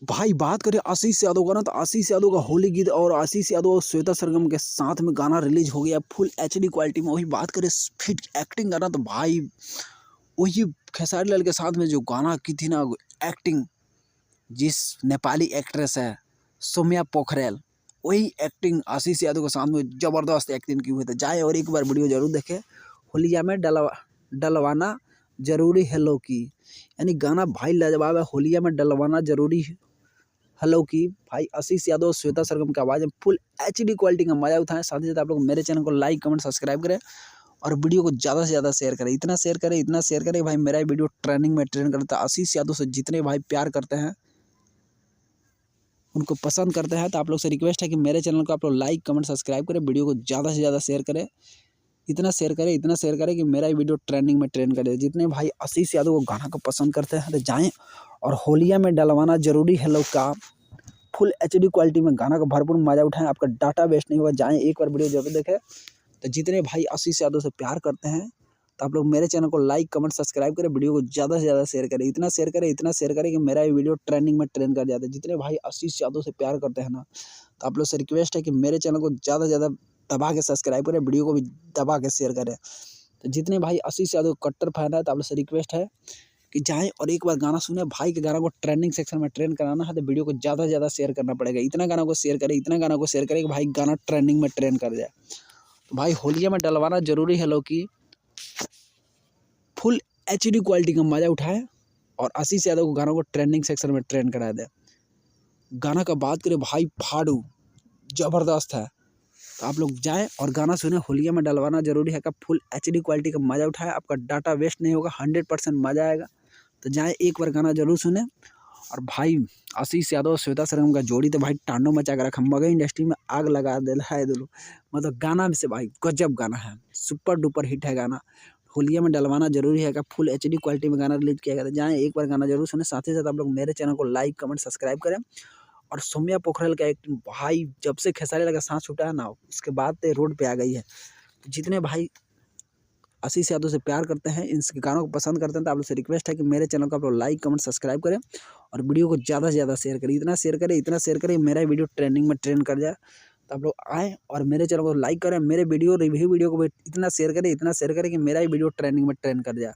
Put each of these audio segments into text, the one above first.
भाई बात करें आशीष यादव का ना, तो आशीष यादव का होली गीत और आशीष यादव और श्वेता सरगम के साथ में गाना रिलीज हो गया फुल एचडी क्वालिटी में। वही बात करें फिट एक्टिंग करना, तो भाई वही खेसारी लाल के साथ में जो गाना की थी ना एक्टिंग, जिस नेपाली एक्ट्रेस है सौम्या पोखरेल, वही एक्टिंग आशीष यादव के साथ में जबरदस्त एक्टिंग की हुई थी। जाए और एक बार वीडियो जरूर देखे। होलिया में डलवाना जरूरी है लो की, यानी गाना भाई लाजवाब है। होलिया में डलवाना जरूरी हेलो की भाई आशीष यादव श्वेता सरगम की आवाज़ में फुल एचडी क्वालिटी का मजा उठाएं। साथ ही साथ आप लोग मेरे चैनल को लाइक कमेंट सब्सक्राइब करें और वीडियो को ज़्यादा से ज़्यादा शेयर करें। इतना शेयर करें भाई, मेरा वीडियो ट्रेंडिंग में ट्रेंड करता है। आशीष यादव से जितने भाई प्यार करते हैं, उनको पसंद करते हैं, तो आप लोग से रिक्वेस्ट है कि मेरे चैनल को आप लोग लाइक कमेंट सब्सक्राइब करें, वीडियो को ज़्यादा से ज़्यादा शेयर करें। इतना शेयर करें कि मेरा वीडियो ट्रेंडिंग में ट्रेंड करे। जितने भाई आशीष यादव को गाना को पसंद करते हैं, तो जाएँ और होलिया में डलवाना जरूरी है लोग का फुल एचडी क्वालिटी में गाना का भरपूर मजा उठाएं। आपका डाटा वेस्ट नहीं होगा। जाएं एक बार वीडियो जरूर देखें। तो जितने भाई आशीष यादव से प्यार करते हैं, तो आप लोग मेरे चैनल को लाइक कमेंट सब्सक्राइब करें, वीडियो को ज़्यादा से ज़्यादा शेयर करें। इतना शेयर करें कि मेरा ये वीडियो ट्रेंडिंग में ट्रेंड कर जाता है। जितने भाई आशीष यादव से प्यार करते हैं ना, तो आप लोग से रिक्वेस्ट है कि मेरे चैनल को ज़्यादा से ज़्यादा दबा के सब्सक्राइब करें, वीडियो को भी दबा के शेयर करें। तो जितने भाई आशीष यादव कट्टर फैन है, तो आप लोग से रिक्वेस्ट है कि जाएँ और एक बार गाना सुने। भाई के गाना को ट्रेंडिंग सेक्शन में ट्रेंड कराना है, तो वीडियो को ज़्यादा से ज़्यादा शेयर करना पड़ेगा। इतना गाना को शेयर करें कि भाई गाना ट्रेंडिंग में ट्रेंड कर जाए। तो भाई होलिया में डलवाना जरूरी है लो की फुल एचडी क्वालिटी का मजा उठाए और आशीष यादव को गाना को ट्रेंडिंग सेक्शन में ट्रेंड करा दे। गाना का बात करें भाई फाड़ू जबरदस्त है। तो आप लोग जाएँ और गाना सुने। होलिया में डलवाना जरूरी है का फुल एचडी क्वालिटी का मजा उठाए। आपका डाटा वेस्ट नहीं होगा, 100% मजा आएगा। तो जाएँ एक बार गाना जरूर सुने। और भाई आशीष यादव और श्वेता सरगम का जोड़ी तो भाई टांडो मचा कर रखा, मगही इंडस्ट्री में आग लगा दिला है दोनों। मतलब गाना में से भाई गजब गाना है, सुपर डुपर हिट है गाना। होलिया में डलवाना जरूरी है का फुल एचडी क्वालिटी में गाना रिलीज किया गया था। जाएँ एक बार गाना जरूर सुने। साथ ही साथ आप लोग मेरे चैनल को लाइक कमेंट सब्सक्राइब करें। और सौम्या पोखरेल का एक्टिंग भाई, जब से खेसारी लाल का सांस छूटा है ना, उसके बाद से रोड पे आ गई है। जितने भाई आशीष यादव से प्यार करते हैं, इनके गानों को पसंद करते हैं, तो आप लोग से रिक्वेस्ट है कि मेरे चैनल को आप लोग लाइक कमेंट सब्सक्राइब करें और वीडियो को ज़्यादा से ज़्यादा शेयर करें। इतना शेयर करें मेरा वीडियो ट्रेंडिंग में ट्रेंड कर जाए। तो आप लोग आएँ और मेरे चैनल को लाइक करें, मेरे रिव्यू वीडियो को भी इतना शेयर करें कि मेरा वीडियो ट्रेंडिंग में ट्रेंड कर जाए।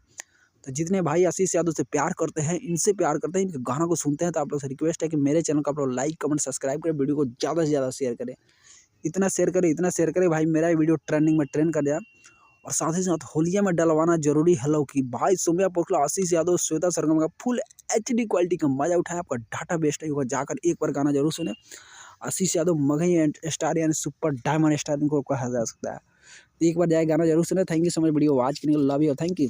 तो जितने भाई आशीष यादव से प्यार करते हैं, इनसे प्यार करते हैं, इनके गानों को सुनते हैं, तो आप लोग से रिक्वेस्ट है कि मेरे चैनल को आप लोग लाइक कमेंट सब्सक्राइब करें, वीडियो को ज़्यादा से ज़्यादा शेयर करें। इतना शेयर करें भाई, मेरा वीडियो ट्रेंडिंग में ट्रेंड कर जाए। और साथ ही साथ होलिया में डलवाना जरूरी है लो की भाई सौम्या पोखरेल, आशीष यादव, श्वेता सरगम का फुल एचडी क्वालिटी का मजा उठाए। आपका डाटा वेस्ट नहीं होगा। जाकर एक बार गाना जरूर सुने। आशीष यादव मगही स्टार यानी सुपर डायमंड स्टार इनको कहा जा सकता है। एक बार जाए गाना जरूर सुने। Thank you so much video watch करने के लिए। Love you, thank you.